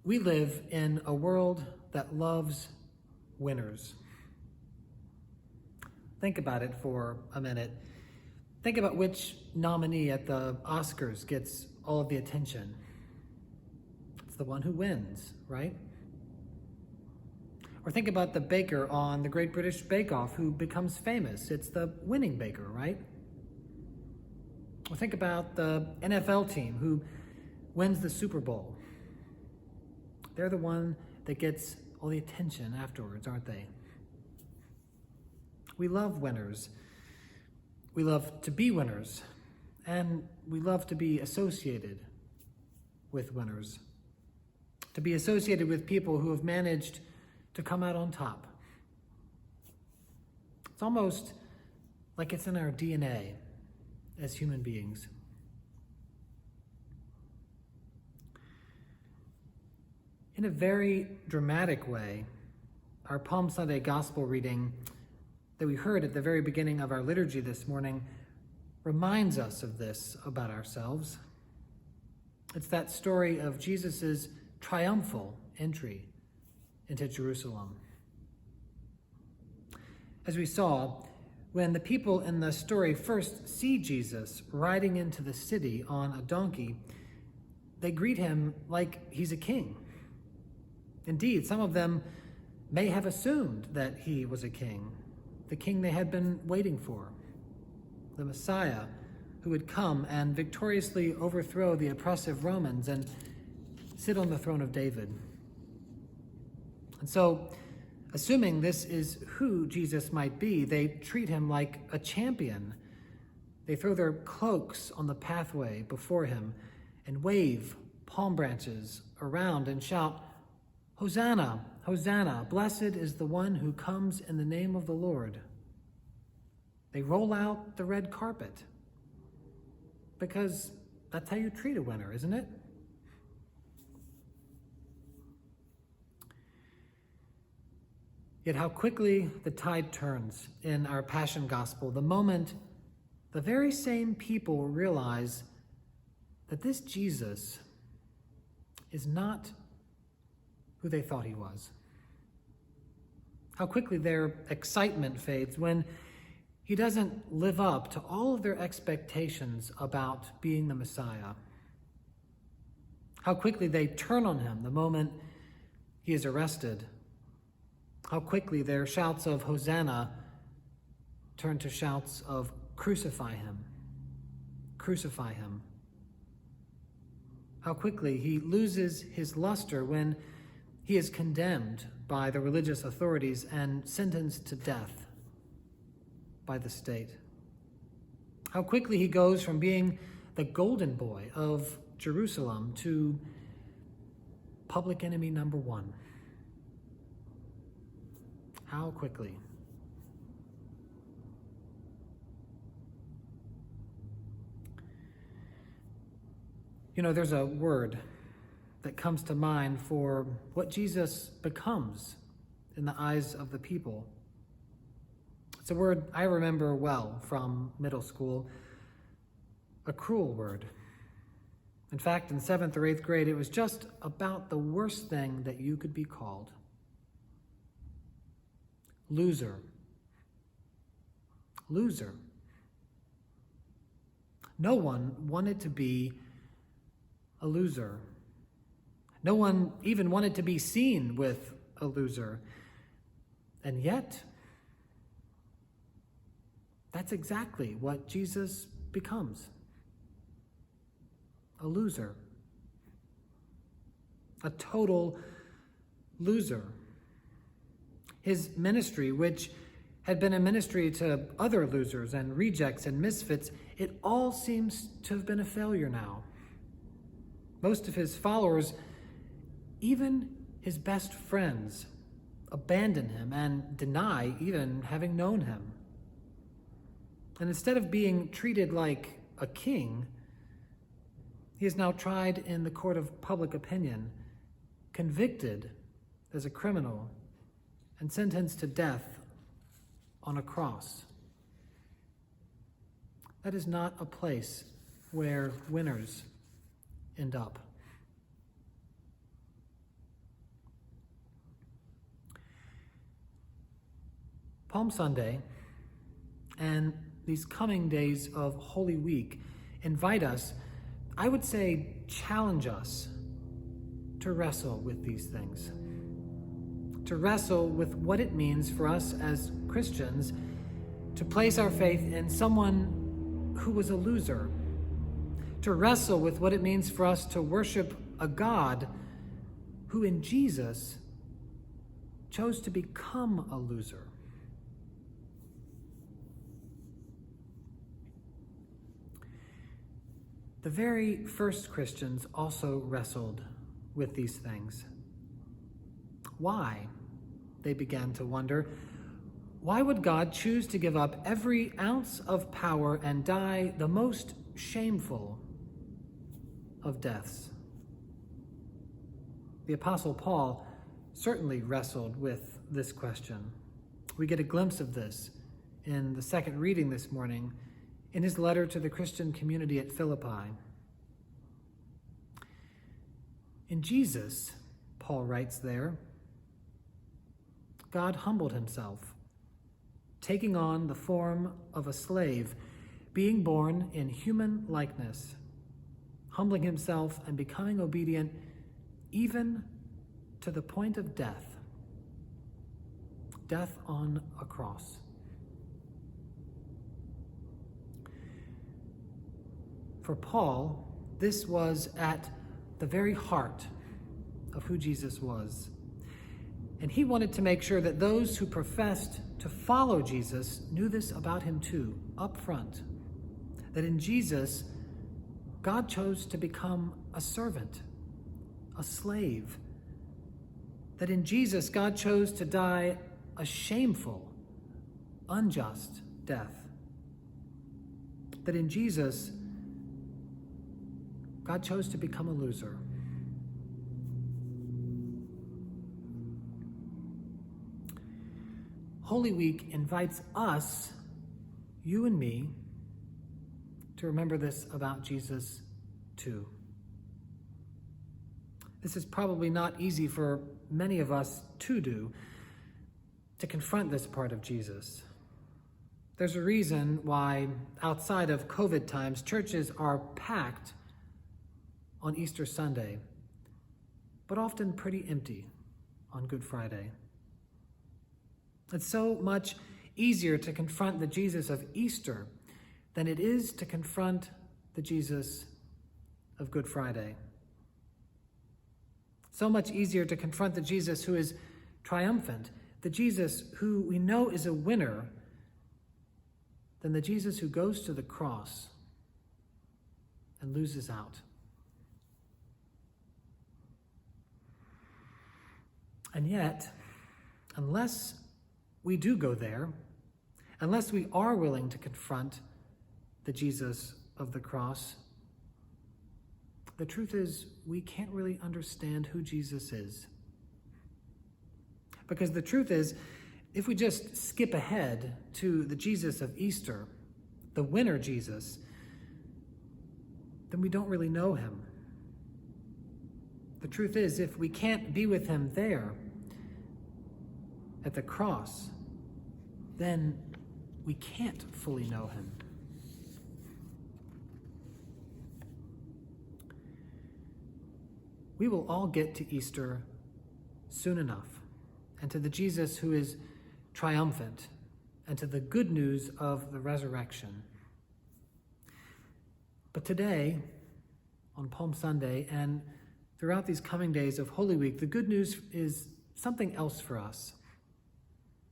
We live in a world that loves winners. Think about it for a minute. Think about which nominee at the Oscars gets all of the attention. It's the one who wins, right? Or think about the baker on the Great British Bake Off who becomes famous. It's the winning baker, right? Or think about the NFL team who wins the Super Bowl. They're the one that gets all the attention afterwards, aren't they? We love winners. We love to be winners. And we love to be associated with winners. To be associated with people who have managed to come out on top. It's almost like it's in our DNA as human beings. In a very dramatic way, our Palm Sunday Gospel reading that we heard at the very beginning of our liturgy this morning reminds us of this about ourselves. It's that story of Jesus' triumphal entry into Jerusalem. As we saw, when the people in the story first see Jesus riding into the city on a donkey, they greet him like he's a king. Indeed, some of them may have assumed that he was a king, the king they had been waiting for, the Messiah who would come and victoriously overthrow the oppressive Romans and sit on the throne of David. And so, assuming this is who Jesus might be, they treat him like a champion. They throw their cloaks on the pathway before him and wave palm branches around and shout, "Hosanna, Hosanna, blessed is the one who comes in the name of the Lord." They roll out the red carpet because that's how you treat a winner, isn't it? Yet how quickly the tide turns in our Passion Gospel the moment the very same people realize that this Jesus is not who they thought he was. How quickly their excitement fades when he doesn't live up to all of their expectations about being the Messiah. How quickly they turn on him the moment he is arrested. How quickly their shouts of Hosanna turn to shouts of crucify him, crucify him. How quickly he loses his luster when he is condemned by the religious authorities and sentenced to death by the state. How quickly he goes from being the golden boy of Jerusalem to public enemy number one. How quickly. You know, there's a word that comes to mind for what Jesus becomes in the eyes of the people. It's a word I remember well from middle school, a cruel word. In fact, in 7th or 8th grade, it was just about the worst thing that you could be called. Loser. Loser. No one wanted to be a loser. No one even wanted to be seen with a loser. And yet, that's exactly what Jesus becomes. A loser. A total loser. His ministry, which had been a ministry to other losers and rejects and misfits, it all seems to have been a failure now. Most of his followers, even his best friends, abandon him and deny even having known him. And instead of being treated like a king, he is now tried in the court of public opinion, convicted as a criminal, and sentenced to death on a cross. That is not a place where winners end up. Palm Sunday and these coming days of Holy Week invite us, I would say challenge us to wrestle with these things. To wrestle with what it means for us as Christians to place our faith in someone who was a loser. To wrestle with what it means for us to worship a God who in Jesus chose to become a loser. The very first Christians also wrestled with these things. Why? They began to wonder. Why would God choose to give up every ounce of power and die the most shameful of deaths? The Apostle Paul certainly wrestled with this question. We get a glimpse of this in the second reading this morning in his letter to the Christian community at Philippi. In Jesus, Paul writes there, God humbled himself, taking on the form of a slave, being born in human likeness, humbling himself and becoming obedient even to the point of death on a cross. For Paul, this was at the very heart of who Jesus was. And he wanted to make sure that those who professed to follow Jesus knew this about him too, up front. That in Jesus, God chose to become a servant, a slave. That in Jesus, God chose to die a shameful, unjust death. That in Jesus, God chose to become a loser. Holy Week invites us, you and me, to remember this about Jesus too. This is probably not easy for many of us to do, to confront this part of Jesus. There's a reason why, outside of COVID times, churches are packed on Easter Sunday, but often pretty empty on Good Friday. It's so much easier to confront the Jesus of Easter than it is to confront the Jesus of Good Friday. So much easier to confront the Jesus who is triumphant, the Jesus who we know is a winner, than the Jesus who goes to the cross and loses out. And yet, unless we do go there, unless we are willing to confront the Jesus of the cross, the truth is we can't really understand who Jesus is. Because the truth is, if we just skip ahead to the Jesus of Easter, the winner Jesus, then we don't really know him. The truth is, if we can't be with him there at the cross, then we can't fully know him. We will all get to Easter soon enough, and to the Jesus who is triumphant, and to the good news of the resurrection. But today, on Palm Sunday, and throughout these coming days of Holy Week, the good news is something else for us.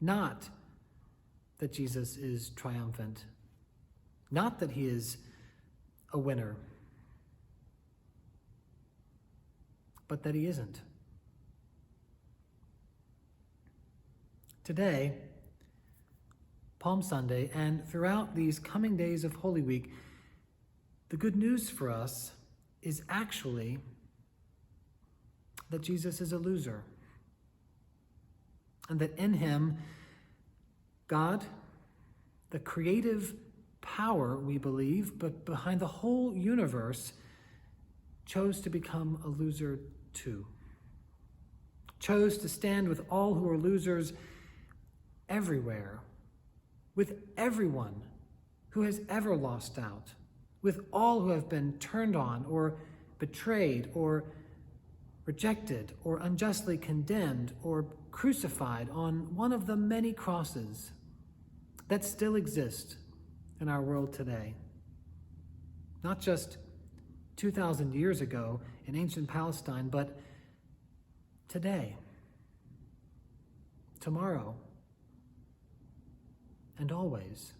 Not that Jesus is triumphant, not that he is a winner, but that he isn't. Today, Palm Sunday, and throughout these coming days of Holy Week, the good news for us is actually that Jesus is a loser, and that in him, God, the creative power, we believe, but behind the whole universe, chose to become a loser too. Chose to stand with all who are losers everywhere with everyone who has ever lost out, with all who have been turned on or betrayed or rejected or unjustly condemned or crucified on one of the many crosses that still exist in our world today. Not just 2,000 years ago in ancient Palestine, but today, tomorrow, and always.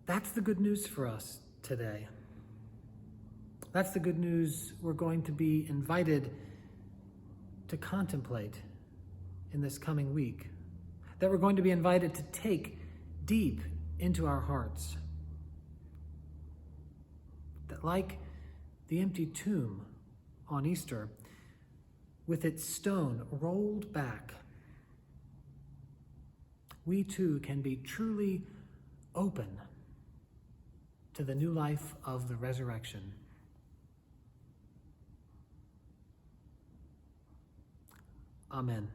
That's the good news for us today. That's the good news we're going to be invited to contemplate in this coming week, that we're going to be invited to take deep into our hearts. That like the empty tomb on Easter, with its stone rolled back, we too can be truly open to the new life of the resurrection. Amen.